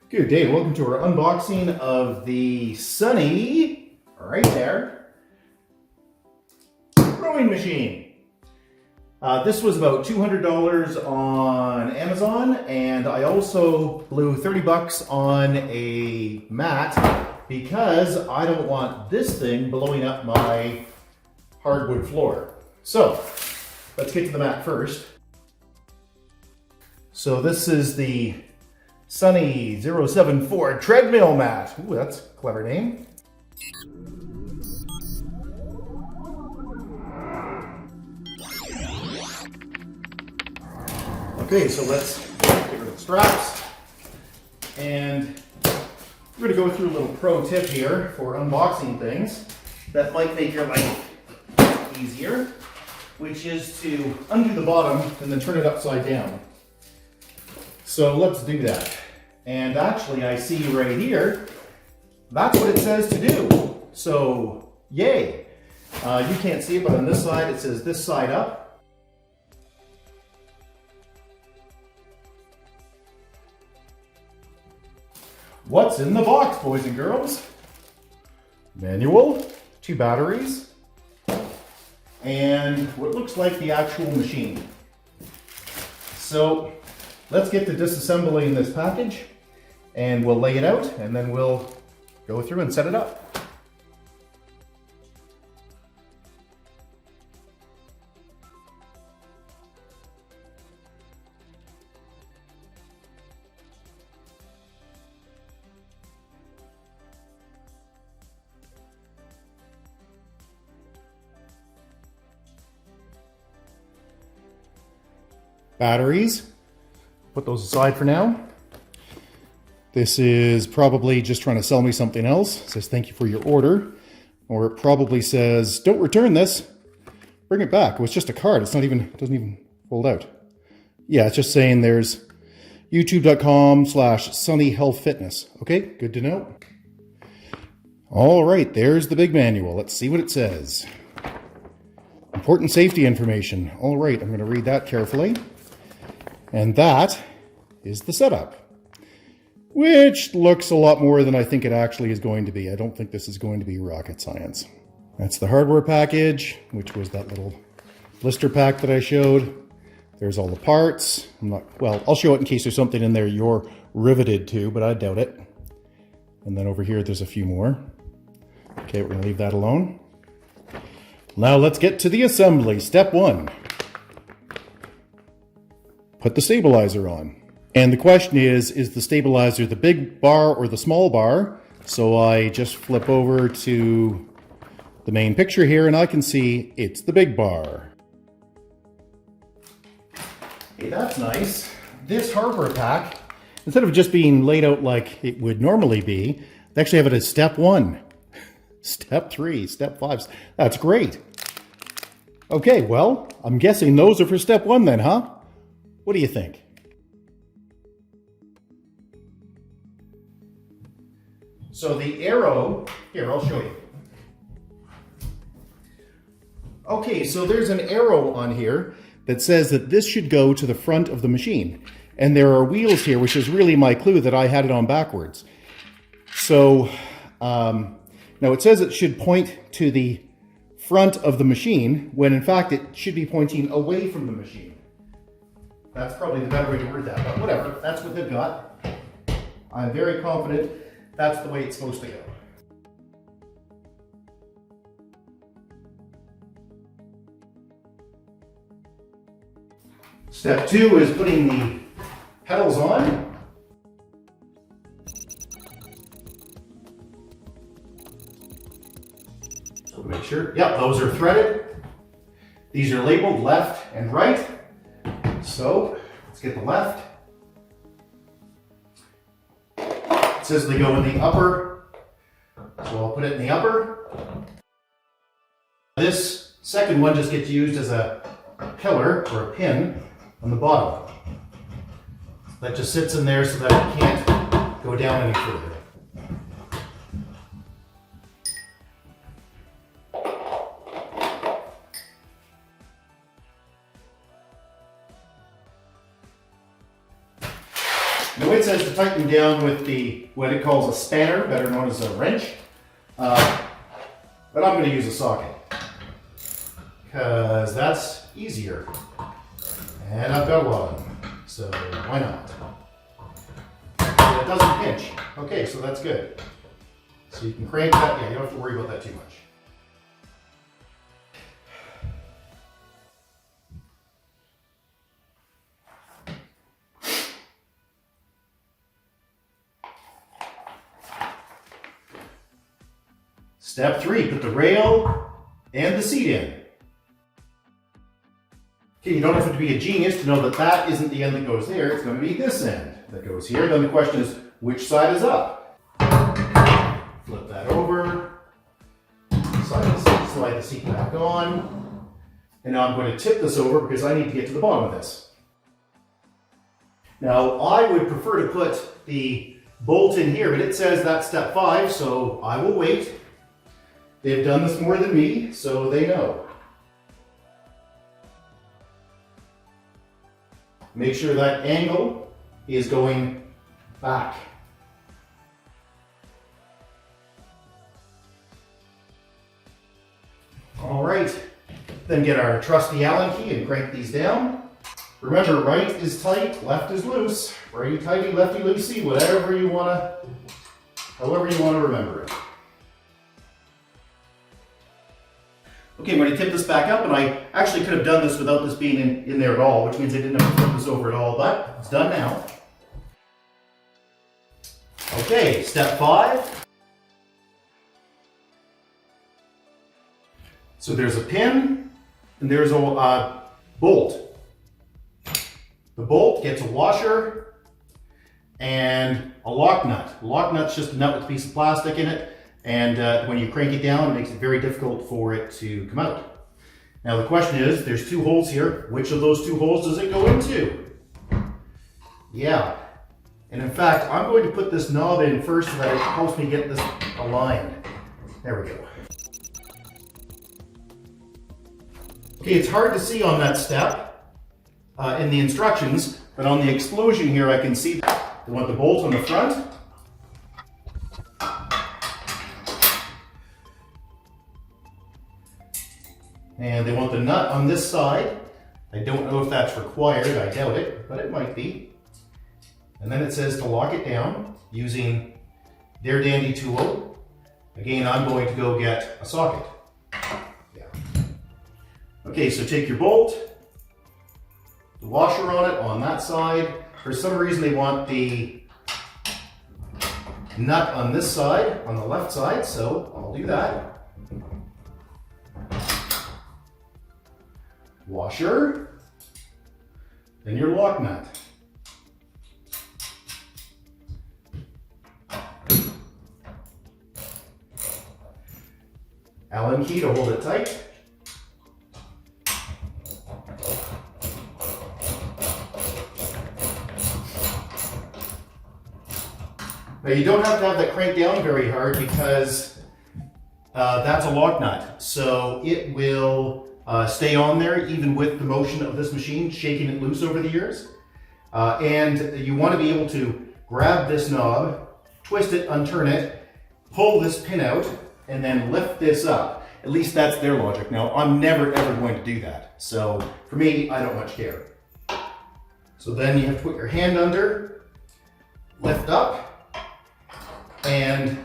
Good day, welcome to our unboxing of the Sunny, right there, rowing machine. This was about $200 on Amazon, and I also blew 30 bucks on a mat because I don't want this thing blowing up my hardwood floor. So, let's get to the mat first. So this is the Sunny 074 treadmill mat. Ooh, that's a clever name. Okay, so let's get rid of the straps. And we're gonna go through a little pro tip here for unboxing things that might make your life easier, which is to undo the bottom and then turn it upside down. So let's do that. And actually I see right here, that's what it says to do. So yay. You can't see it, but on this side it says this side up. What's in the box, boys and girls? Manual, 2 batteries, and what looks like the actual machine. So let's get to disassembling this package and we'll lay it out and then we'll go through and set it up. Batteries. Put those aside for now. This is probably just trying to sell me something else. It says thank you for your order. Or it probably says don't return this. Bring it back. It was just a card. It's not even, it doesn't even fold out. Yeah, it's just saying there's youtube.com/sunnyhealthfitness. Okay, good to know. All right, there's the big manual. Let's see what it says. Important safety information. All right, I'm going to read that carefully. And that is the setup, which looks a lot more than I think it actually is going to be. I don't think this is going to be rocket science. That's the hardware package, which was that little blister pack that I showed. There's all the parts. Well, I'll show it in case there's something in there you're riveted to, but I doubt it. And then over here, there's a few more. Okay, we're gonna leave that alone. Now let's get to the assembly. Step 1. Put the stabilizer on. And the question is the stabilizer the big bar or the small bar? So I just flip over to the main picture here and I can see it's the big bar. Hey, that's nice. This hardware pack, instead of just being laid out like it would normally be, they actually have it as step 1, step 3, step 5. That's great. Okay, well, I'm guessing those are for step 1 then, huh? What do you think? So the arrow, here, I'll show you. Okay, so there's an arrow on here that says that this should go to the front of the machine. And there are wheels here, which is really my clue that I had it on backwards. So, now it says it should point to the front of the machine, when in fact it should be pointing away from the machine. That's probably the better way to word that, but whatever, that's what they've got. I'm very confident that's the way it's supposed to go. Step 2 is putting the pedals on. So make sure, yep, those are threaded. These are labeled left and right. So let's get the left. It says they go in the upper, so I'll put it in the upper. This second one just gets used as a pillar or a pin on the bottom. That just sits in there so that it can't go down any further. The way it says to tighten down with what it calls a spanner, better known as a wrench. But I'm going to use a socket because that's easier. And I've got a lot of them, so why not? And it doesn't pinch. Okay, so that's good. So you can crank that. Yeah, you don't have to worry about that too much. Step 3, put the rail and the seat in. Okay, you don't have to be a genius to know that that isn't the end that goes there. It's going to be this end that goes here. Then the question is, which side is up? Flip that over. Slide the seat back on. And now I'm going to tip this over because I need to get to the bottom of this. Now, I would prefer to put the bolt in here, but it says that's step 5, so I will wait. They've done this more than me, so they know. Make sure that angle is going back. All right, then get our trusty Allen key and crank these down. Remember, right is tight, left is loose. Righty tighty, lefty loosey, however you want to remember it. Okay, I'm going to tip this back up, and I actually could have done this without this being in there at all, which means I didn't have to flip this over at all, but it's done now. Okay, step 5. So there's a pin, and there's a bolt. The bolt gets a washer and a lock nut. A lock nut's just a nut with a piece of plastic in it. And when you crank it down, it makes it very difficult for it to come out. Now the question is, there's 2 holes here. Which of those 2 holes does it go into? Yeah. And in fact, I'm going to put this knob in first so that it helps me get this aligned. There we go. Okay, it's hard to see on that step in the instructions, but on the explosion here, I can see that they want the bolt on the front. And they want the nut on this side. I don't know if that's required, I doubt it, but it might be. And then it says to lock it down using their dandy tool. Again, I'm going to go get a socket. Yeah. Okay, so take your bolt, the washer on it on that side. For some reason they want the nut on this side, on the left side, so I'll do that. Washer, then your lock nut. Allen key to hold it tight. Now you don't have to have that crank down very hard because that's a lock nut, so it will stay on there even with the motion of this machine shaking it loose over the years. And you want to be able to grab this knob, twist it, unturn it, pull this pin out, and then lift this up. At least that's their logic. Now, I'm never ever going to do that. So for me, I don't much care. So then you have to put your hand under, lift up, and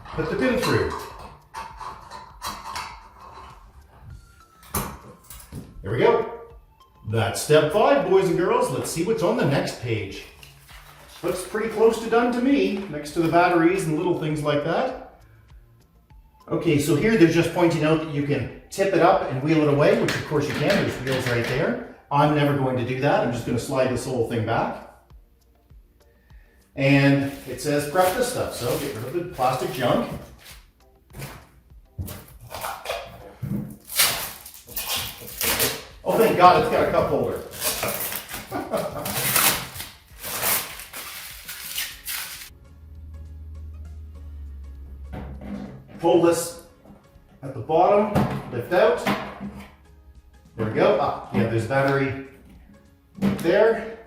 put the pin through. There we go. That's step 5, boys and girls. Let's see what's on the next page. Looks pretty close to done to me, next to the batteries and little things like that. Okay, so here they're just pointing out that you can tip it up and wheel it away, which of course you can. There's wheels right there. I'm never going to do that. I'm just going to slide this whole thing back. And it says prep this stuff, so get rid of the plastic junk. Oh, thank God, it's got a cup holder. Pull this at the bottom, lift out. There we go. Ah, yeah, there's battery right there.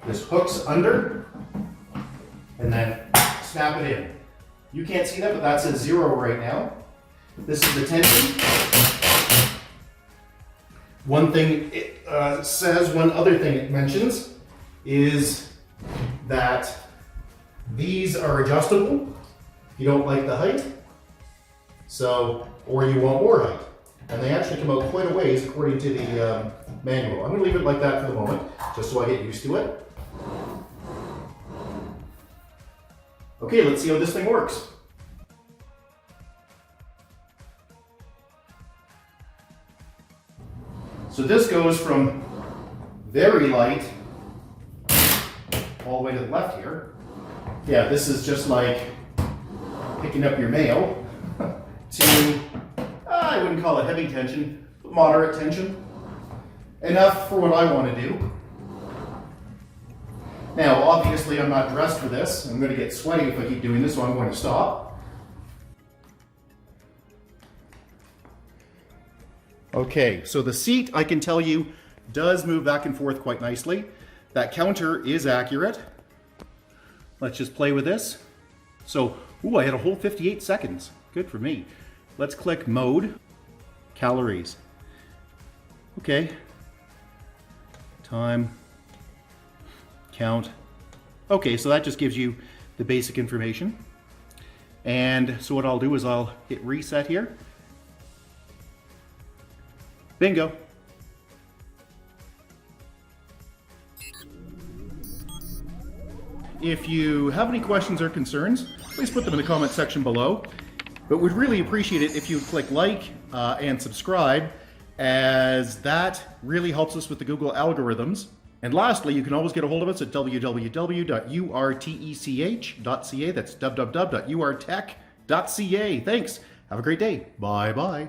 This hooks under and then snap it in. You can't see that, but that says 0 right now. This is the tension. One thing it says, one other thing it mentions is that these are adjustable if you don't like the height, so, or you want more height. And they actually come out quite a ways according to the manual. I'm going to leave it like that for the moment, just so I get used to it. Okay, let's see how this thing works. So this goes from very light all the way to the left here. Yeah, this is just like picking up your mail to, I wouldn't call it heavy tension, but moderate tension. Enough for what I want to do. Now, obviously I'm not dressed for this. I'm going to get sweaty if I keep doing this, so I'm going to stop. Okay, so the seat, I can tell you, does move back and forth quite nicely. That counter is accurate. Let's just play with this. So, ooh, I had a whole 58 seconds. Good for me. Let's click mode, calories. Okay. Time, count. Okay, so that just gives you the basic information. And so what I'll do is I'll hit reset here. Bingo. If you have any questions or concerns, please put them in the comment section below. But we'd really appreciate it if you would click like and subscribe, as that really helps us with the Google algorithms. And lastly, you can always get a hold of us at www.urtech.ca. That's www.urtech.ca. Thanks. Have a great day. Bye-bye.